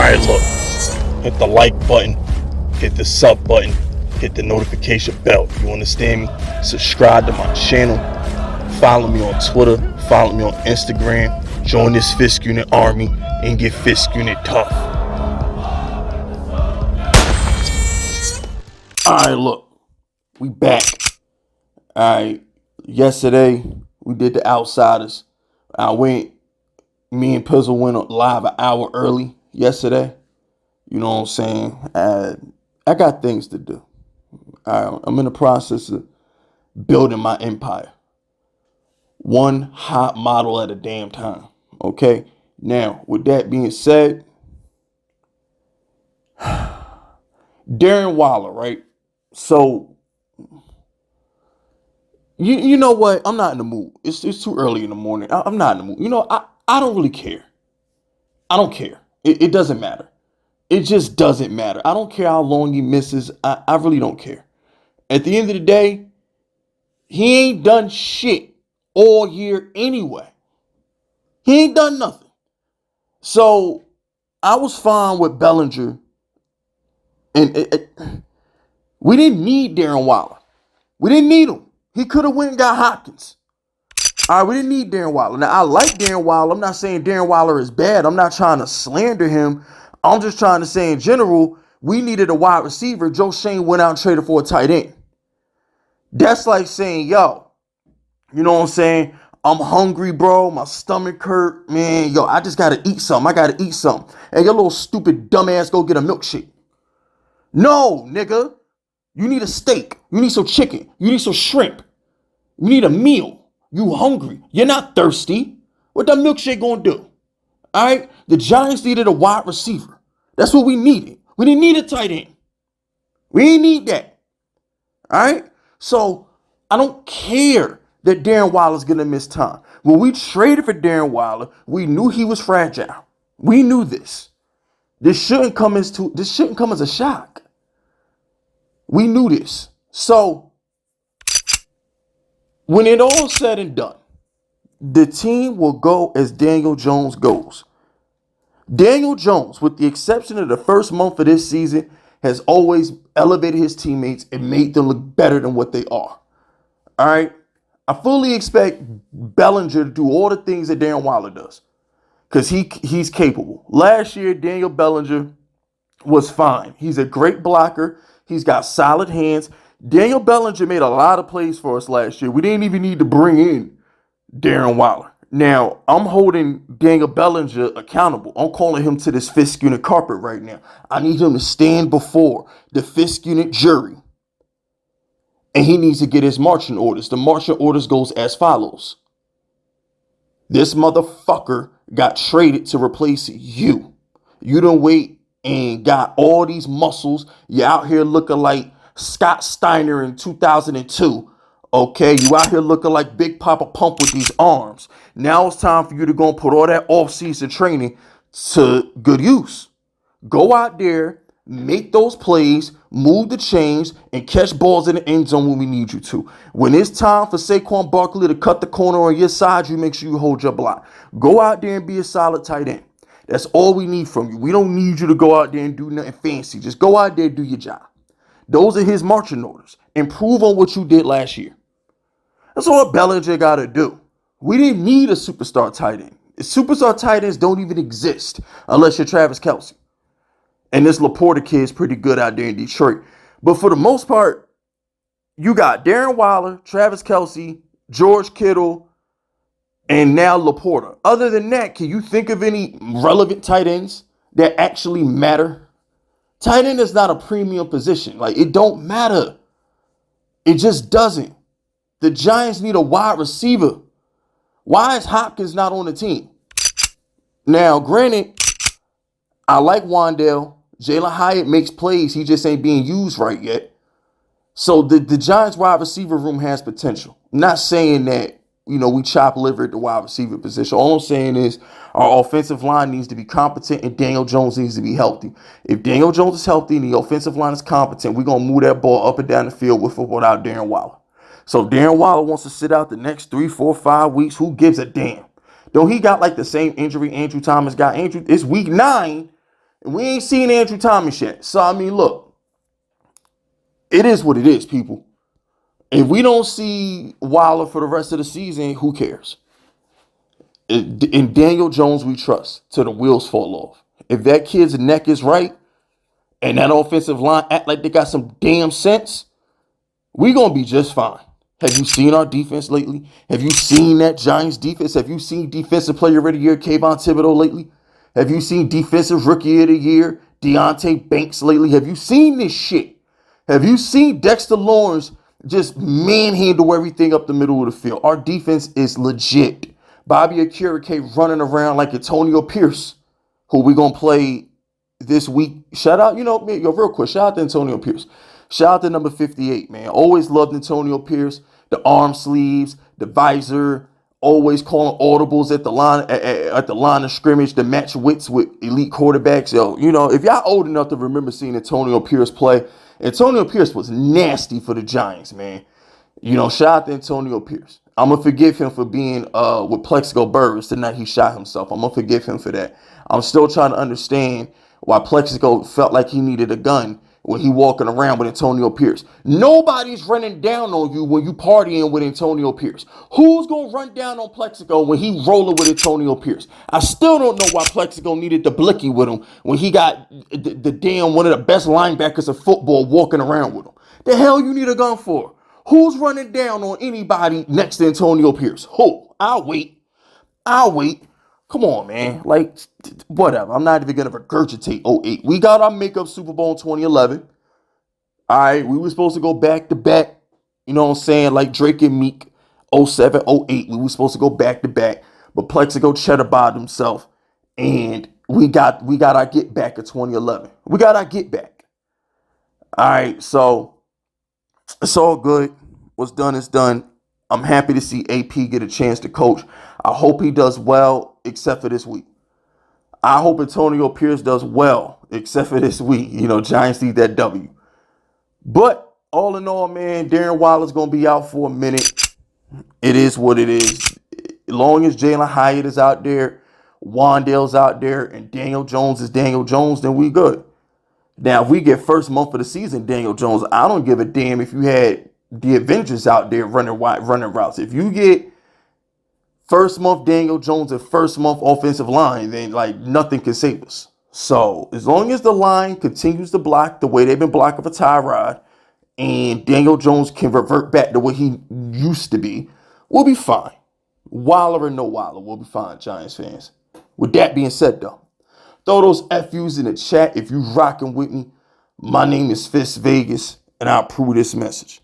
Alright, look. Hit the like button. Hit the sub button. Hit the notification bell. You understand me? Subscribe to my channel. Follow me on Twitter. Follow me on Instagram. Join this Fisk Unit army and get Fisk Unit tough. Alright, look. We back. Alright. Yesterday, we did the Outsiders. Me and Pizzle went live an hour early yesterday. You know what I'm saying? I got things to do. I'm in the process of building my empire. One hot model at a damn time. Okay? Now, with that being said, Darren Waller, right? So, you know what? I'm not in the mood. It's too early in the morning. I'm not in the mood. You know, I don't really care. I don't care. It doesn't matter. It just doesn't matter. I don't care how long he misses. I really don't care. At the end of the day, he ain't done shit all year anyway. He ain't done nothing. So I was fine with Bellinger. And we didn't need Darren Waller. We didn't need him. He could have went and got Hopkins. All right, we didn't need Darren Waller. Now, I like Darren Waller. I'm not saying Darren Waller is bad. I'm not trying to slander him. I'm just trying to say in general, we needed a wide receiver. Joe Schoen went out and traded for a tight end. That's like saying, yo, you know what I'm saying? I'm hungry, bro. My stomach hurt. Man, yo, I just got to eat something. I got to eat something. And your little stupid dumbass go get a milkshake. No, nigga. You need a steak. You need some chicken. You need some shrimp. You need a meal. You hungry. You're not thirsty. What that milkshake gonna do? All right? The Giants needed a wide receiver. That's what we needed. We didn't need a tight end. We didn't need that. All right? So I don't care that Darren Waller's gonna miss time. When we traded for Darren Waller, we knew he was fragile. We knew this. This shouldn't come as a shock. We knew this. So when it all said and done, the team will go as Daniel Jones goes. Daniel Jones, with the exception of the first month of this season, has always elevated his teammates and made them look better than what they are. All right? I fully expect Bellinger to do all the things that Darren Waller does because he's capable. Last year, Daniel Bellinger was fine. He's a great blocker. He's got solid hands. Daniel Bellinger made a lot of plays for us last year. We didn't even need to bring in Darren Waller. Now, I'm holding Daniel Bellinger accountable. I'm calling him to this Fisk Unit carpet right now. I need him to stand before the Fisk Unit jury. And he needs to get his marching orders. The marching orders goes as follows. This motherfucker got traded to replace you. You done wait and got all these muscles. You're out here looking like Scott Steiner in 2002. Okay, you out here looking like Big Papa Pump with these arms. Now it's time for you to go and put all that off-season training to good use. Go out there, make those plays, move the chains, and catch balls in the end zone when we need you to. When it's time for Saquon Barkley to cut the corner on your side, you make sure you hold your block. Go out there and be a solid tight end. That's all we need from you. We don't need you to go out there and do nothing fancy. Just go out there and do your job. Those are his marching orders. Improve on what you did last year. That's all Bellinger got to do. We didn't need a superstar tight end. Superstar tight ends don't even exist unless you're Travis Kelce. And this Laporta kid is pretty good out there in Detroit. But for the most part, you got Darren Waller, Travis Kelce, George Kittle, and now Laporta. Other than that, can you think of any relevant tight ends that actually matter? Tight end is not a premium position. Like, it don't matter. It just doesn't. The Giants need a wide receiver. Why is Hopkins not on the team? Now, granted, I like Wandale. Jalen Hyatt makes plays. He just ain't being used right yet. So the Giants wide receiver room has potential. I'm not saying that, we chop liver at the wide receiver position. All I'm saying is our offensive line needs to be competent and Daniel Jones needs to be healthy. If Daniel Jones is healthy and the offensive line is competent, we're going to move that ball up and down the field with or without Darren Waller. So Darren Waller wants to sit out the next 3, 4, 5 weeks. Who gives a damn? Though he got like the same injury Andrew Thomas got. It's week 9. And we ain't seen Andrew Thomas yet. So, I mean, look, it is what it is, people. If we don't see Waller for the rest of the season, who cares? In Daniel Jones, we trust till the wheels fall off. If that kid's neck is right and that offensive line act like they got some damn sense, we going to be just fine. Have you seen our defense lately? Have you seen that Giants defense? Have you seen Defensive Player of the Year Kayvon Thibodeau lately? Have you seen Defensive Rookie of the Year Deonte Banks lately? Have you seen this shit? Have you seen Dexter Lawrence just manhandle everything up the middle of the field? Our defense is legit. Bobby Akirike running around like Antonio Pierce, who we going to play this week. Shout out, real quick, shout out to Antonio Pierce. Shout out to number 58, man. Always loved Antonio Pierce. The arm sleeves, the visor, always calling audibles at the line of scrimmage to match wits with elite quarterbacks. Yo, if y'all old enough to remember seeing Antonio Pierce play, Antonio Pierce was nasty for the Giants, man. Shout out to Antonio Pierce. I'm going to forgive him for being with Plexico Burrs the night he shot himself. I'm going to forgive him for that. I'm still trying to understand why Plexico felt like he needed a gun when he walking around with Antonio Pierce. Nobody's running down on you when you partying with Antonio Pierce. Who's going to run down on Plexico when he rolling with Antonio Pierce? I still don't know why Plexico needed the blicky with him when he got the damn one of the best linebackers of football walking around with him. The hell you need a gun for? Who's running down on anybody next to Antonio Pierce? Who? I'll wait. Come on, man. Like, whatever. I'm not even going to regurgitate 08. We got our makeup Super Bowl in 2011. All right. We were supposed to go back to back. You know what I'm saying? Like Drake and Meek, 07, 08. We were supposed to go back to back. But Plexico cheddar bobbed himself. And we got our get back in 2011. We got our get back. All right. So it's all good. What's done is done. I'm happy to see AP get a chance to coach. I hope he does well, except for this week. I hope Antonio Pierce does well, except for this week. Giants need that W. But all in all, man, Darren Waller's going to be out for a minute. It is what it is. As long as Jalen Hyatt is out there, Wandale's out there, and Daniel Jones is Daniel Jones, then we good. Now, if we get first month of the season, Daniel Jones, I don't give a damn if you had the Avengers out there running routes. If you get first month Daniel Jones and first month offensive line, then nothing can save us. So as long as the line continues to block the way they've been blocking for Tyrod, and Daniel Jones can revert back to what he used to be, we'll be fine. Waller or no Waller, we'll be fine, Giants fans. With that being said, though, throw those FUs in the chat if you rocking with me. My name is Fist Vegas, and I approve this message.